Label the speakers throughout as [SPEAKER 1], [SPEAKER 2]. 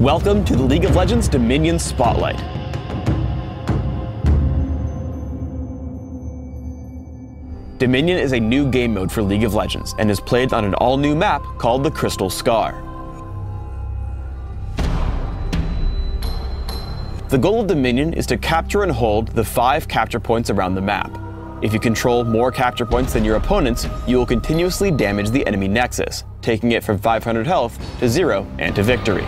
[SPEAKER 1] Welcome to the League of Legends Dominion Spotlight. Dominion is a new game mode for League of Legends and is played on an all-new map called the Crystal Scar. The goal of Dominion is to capture and hold the 5 capture points around the map. If you control more capture points than your opponents, you will continuously damage the enemy nexus, taking it from 500 health to 0 and to victory.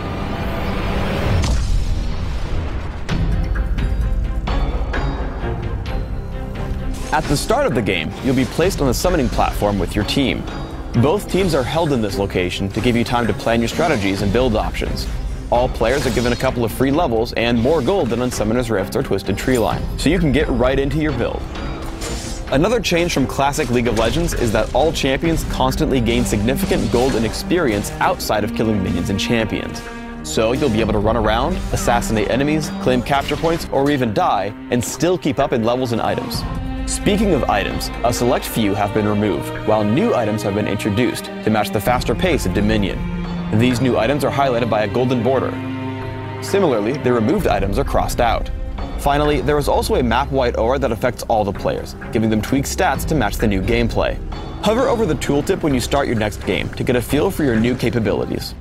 [SPEAKER 1] At the start of the game, you'll be placed on the summoning platform with your team. Both teams are held in this location to give you time to plan your strategies and build options. All players are given a couple of free levels and more gold than on Summoner's Rift or Twisted Treeline, so you can get right into your build. Another change from classic League of Legends is that all champions constantly gain significant gold and experience outside of killing minions and champions. So you'll be able to run around, assassinate enemies, claim capture points, or even die, and still keep up in levels and items. Speaking of items, a select few have been removed, while new items have been introduced to match the faster pace of Dominion. These new items are highlighted by a golden border. Similarly, the removed items are crossed out. Finally, there is also a map-wide aura that affects all the players, giving them tweaked stats to match the new gameplay. Hover over the tooltip when you start your next game to get a feel for your new capabilities.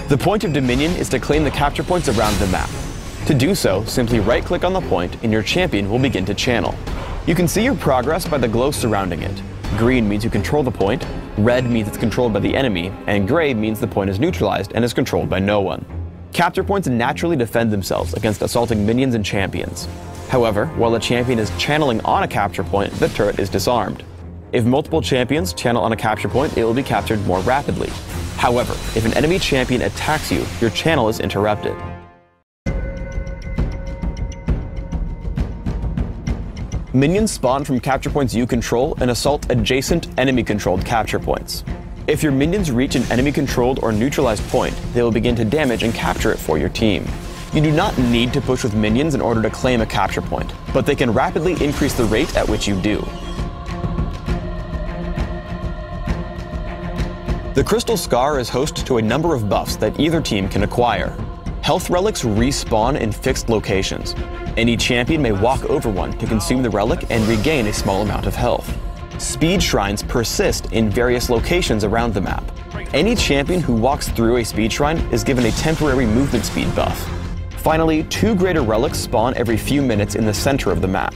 [SPEAKER 1] The point of Dominion is to claim the capture points around the map. To do so, simply right-click on the point and your champion will begin to channel. You can see your progress by the glow surrounding it. Green means you control the point, red means it's controlled by the enemy, and gray means the point is neutralized and is controlled by no one. Capture points naturally defend themselves against assaulting minions and champions. However, while a champion is channeling on a capture point, the turret is disarmed. If multiple champions channel on a capture point, it will be captured more rapidly. However, if an enemy champion attacks you, your channel is interrupted. Minions spawn from capture points you control and assault adjacent enemy-controlled capture points. If your minions reach an enemy-controlled or neutralized point, they will begin to damage and capture it for your team. You do not need to push with minions in order to claim a capture point, but they can rapidly increase the rate at which you do. The Crystal Scar is host to a number of buffs that either team can acquire. Health relics respawn in fixed locations. Any champion may walk over one to consume the relic and regain a small amount of health. Speed shrines persist in various locations around the map. Any champion who walks through a speed shrine is given a temporary movement speed buff. Finally, 2 greater relics spawn every few minutes in the center of the map.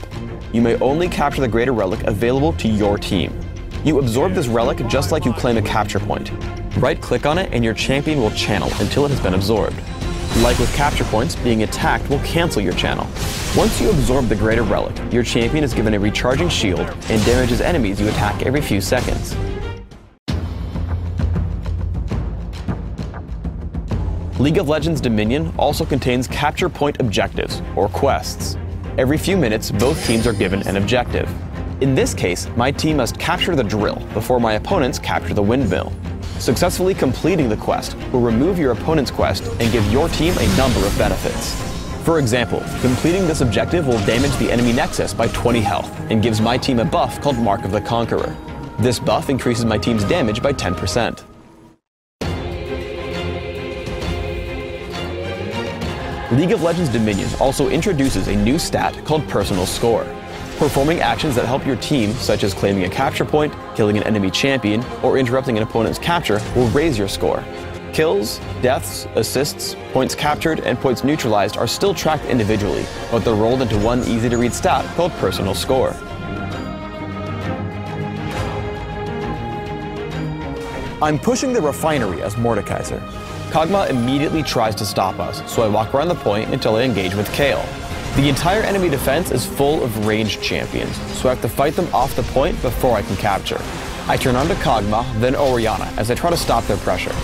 [SPEAKER 1] You may only capture the greater relic available to your team. You absorb this relic just like you claim a capture point. Right-click on it and your champion will channel until it has been absorbed. Like with capture points, being attacked will cancel your channel. Once you absorb the greater relic, your champion is given a recharging shield and damages enemies you attack every few seconds. League of Legends Dominion also contains capture point objectives, or quests. Every few minutes, both teams are given an objective. In this case, my team must capture the drill before my opponents capture the windmill. Successfully completing the quest will remove your opponent's quest and give your team a number of benefits. For example, completing this objective will damage the enemy nexus by 20 health and gives my team a buff called Mark of the Conqueror. This buff increases my team's damage by 10%. League of Legends Dominion also introduces a new stat called Personal Score. Performing actions that help your team, such as claiming a capture point, killing an enemy champion, or interrupting an opponent's capture, will raise your score. Kills, deaths, assists, points captured, and points neutralized are still tracked individually, but they're rolled into one easy-to-read stat called Personal Score. I'm pushing the refinery as Mordekaiser. Kog'Maw immediately tries to stop us, so I walk around the point until I engage with Kayle. The entire enemy defense is full of ranged champions, so I have to fight them off the point before I can capture. I turn on to Kog'Maw, then Orianna, as I try to stop their pressure.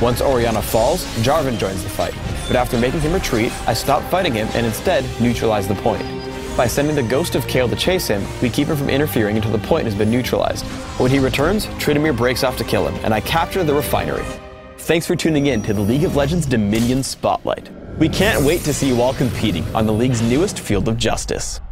[SPEAKER 1] Once Orianna falls, Jarvan joins the fight, but after making him retreat, I stop fighting him and instead neutralize the point. By sending the Ghost of Kayle to chase him, we keep him from interfering until the point has been neutralized. When he returns, Tryndamere breaks off to kill him, and I capture the refinery. Thanks for tuning in to the League of Legends Dominion Spotlight. We can't wait to see you all competing on the League's newest Field of Justice.